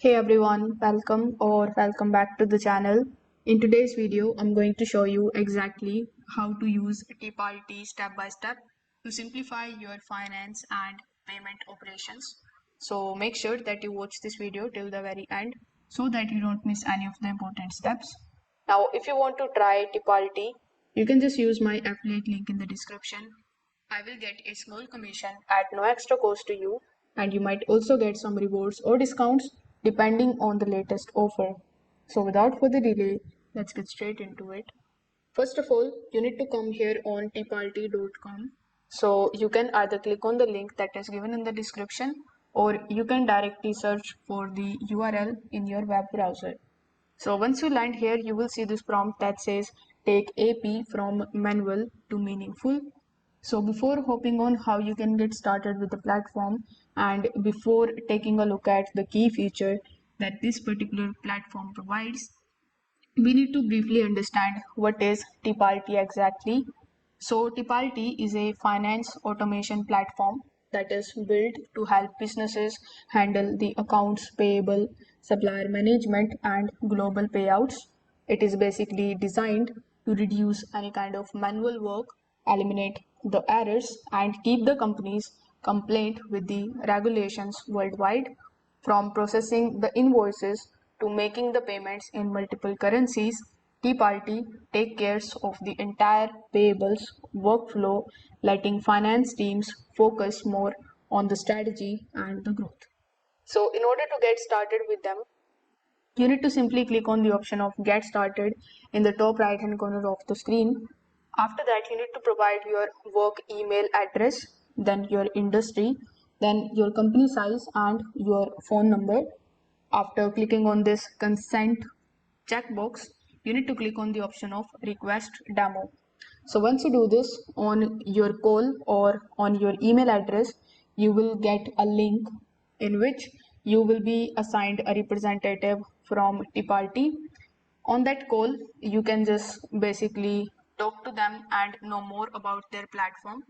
Hey everyone, welcome back to the channel. In today's video, I'm going to show you exactly how to use Tipalti step by step to simplify your finance and payment operations. So make sure that you watch this video till the very end so that you don't miss any of the important steps. Now, if you want to try Tipalti, you can just use my affiliate link in the description. I will get a small commission at no extra cost to you, and you might also get some rewards or discounts depending on the latest offer. So, without further delay, let's get straight into it. First of all, you need to come here on tipalti.com. So, you can either click on the link that is given in the description or you can directly search for the URL in your web browser. So once you land here, you will see this prompt that says take AP from manual to meaningful. So before hopping on how you can get started with the platform and before taking a look at the key feature that this particular platform provides, we need to briefly understand what is Tipalti exactly. So Tipalti is a finance automation platform that is built to help businesses handle the accounts payable, supplier management, and global payouts. It is basically designed to reduce any kind of manual work, eliminate the errors, and keep the companies compliant with the regulations worldwide. From processing the invoices to making the payments in multiple currencies, Tipalti take care of the entire payables workflow, letting finance teams focus more on the strategy and the growth. So, in order to get started with them, you need to simply click on the option of Get Started in the top right hand corner of the screen. After that, you need to provide your work email address, then your industry, then your company size and your phone number. After clicking on this consent checkbox, you need to click on the option of Request Demo. So once you do this on your call or on your email address, you will get a link in which you will be assigned a representative from Tipalti. On that call, you can just basically talk to them and know more about their platform.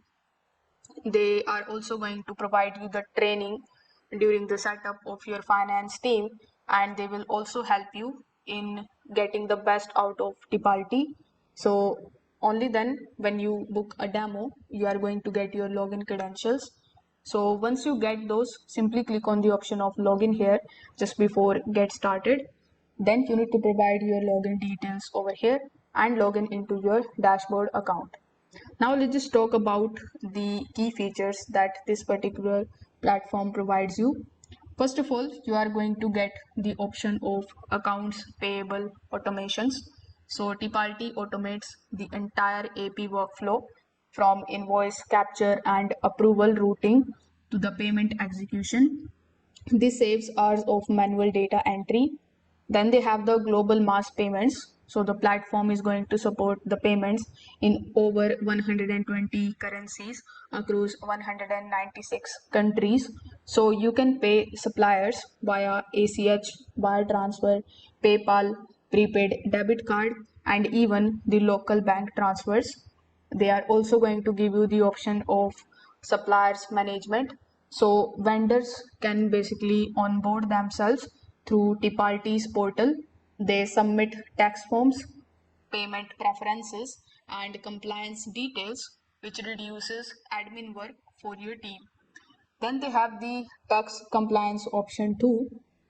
They are also going to provide you the training during the setup of your finance team, and they will also help you in getting the best out of Tipalti. So only then when you book a demo, you are going to get your login credentials. So once you get those, simply click on the option of login here just before get started. Then you need to provide your login details over here and login into your dashboard account. Now let's just talk about the key features that this particular platform provides you. First of all, you are going to get the option of accounts payable automations. So Tipalti automates the entire AP workflow from invoice capture and approval routing to the payment execution. This saves hours of manual data entry. Then they have the global mass payments. So the platform is going to support the payments in over 120 currencies across 196 countries. So you can pay suppliers via ACH, wire transfer, PayPal, prepaid debit card, and even the local bank transfers. They are also going to give you the option of suppliers management. So vendors can basically onboard themselves through Tipalti's portal. They submit tax forms, payment preferences, and compliance details, which reduces admin work for your team. Then they have the tax compliance option too.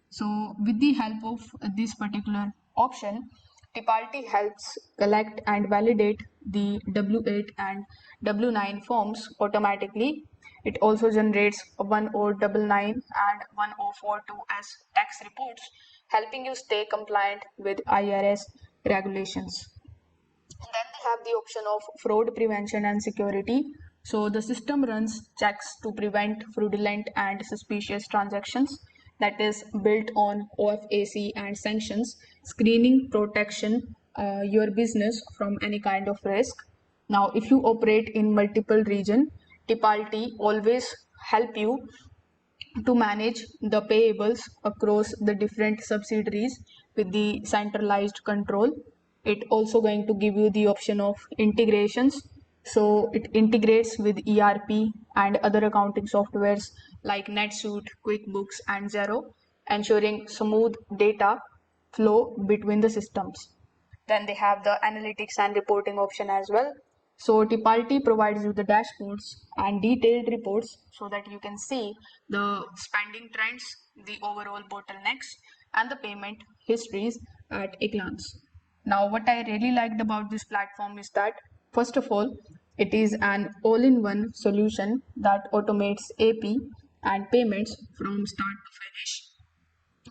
So with the help of this particular option, Tipalti helps collect and validate the W8 and W9 forms automatically. It also generates 1099 and 1042 as tax reports, helping you stay compliant with IRS regulations. Then they have the option of fraud prevention and security. So the system runs checks to prevent fraudulent and suspicious transactions, that is built on OFAC and sanctions, screening protection your business from any kind of risk. Now, if you operate in multiple region, Tipalti always help you to manage the payables across the different subsidiaries with the centralized control. It also going to give you the option of integrations. So it integrates with ERP and other accounting softwares like NetSuite, QuickBooks, and Xero. ensuring smooth data flow between the systems. Then they have the analytics and reporting option as well. So Tipalti provides you the dashboards and detailed reports so that you can see the spending trends, the overall bottlenecks, and the payment histories at a glance. Now, what I really liked about this platform is that, first of all, it is an all-in-one solution that automates AP and payments from start to finish.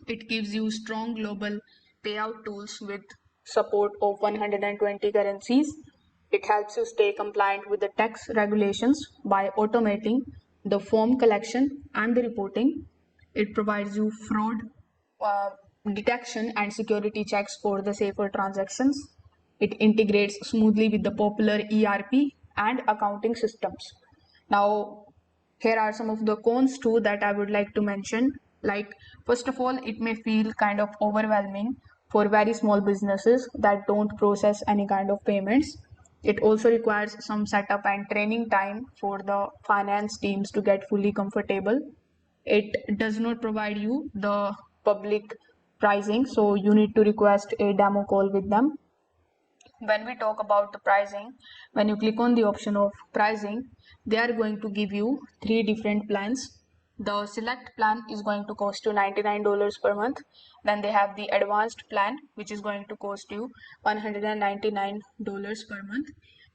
It gives you strong global payout tools with support of 120 currencies. It helps you stay compliant with the tax regulations by automating the form collection and the reporting. It provides you fraud uh, detection and security checks for the safer transactions. It integrates smoothly with the popular ERP and accounting systems. Now, here are some of the cons too that I would like to mention. Like, first of all, it may feel kind of overwhelming for very small businesses that don't process any kind of payments. It also requires some setup and training time for the finance teams to get fully comfortable. It does not provide you the public pricing, so you need to request a demo call with them. When we talk about the pricing, when you click on the option of pricing, they are going to give you three different plans. The select plan is going to cost you $99 per month. Then they have the advanced plan, which is going to cost you $199 per month.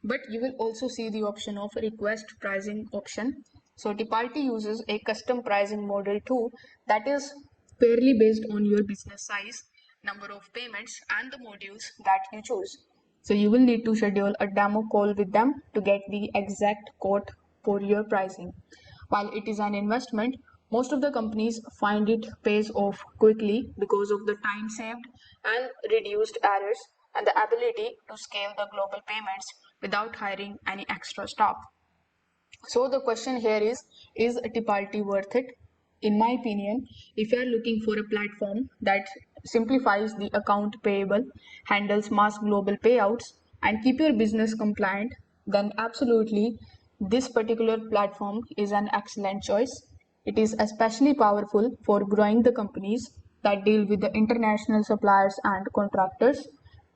But you will also see the option of request pricing option. So Tipalti uses a custom pricing model too, that is fairly based on your business size, number of payments, and the modules that you choose. So you will need to schedule a demo call with them to get the exact quote for your pricing. While it is an investment, most of the companies find it pays off quickly because of the time saved and reduced errors and the ability to scale the global payments without hiring any extra staff. So the question here is Tipalti worth it? In my opinion, if you are looking for a platform that simplifies the account payable, handles mass global payouts, and keep your business compliant, then absolutely this particular platform is an excellent choice. It is especially powerful for growing the companies that deal with the international suppliers and contractors.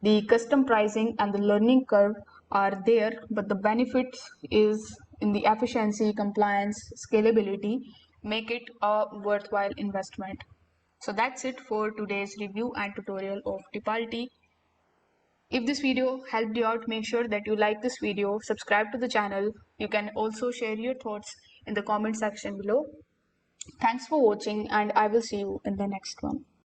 The custom pricing and the learning curve are there, but the benefits is in the efficiency, compliance, scalability, make it a worthwhile investment. So that's it for today's review and tutorial of Tipalti. If this video helped you out, make sure that you like this video, subscribe to the channel. You can also share your thoughts in the comment section below. Thanks for watching, and I will see you in the next one.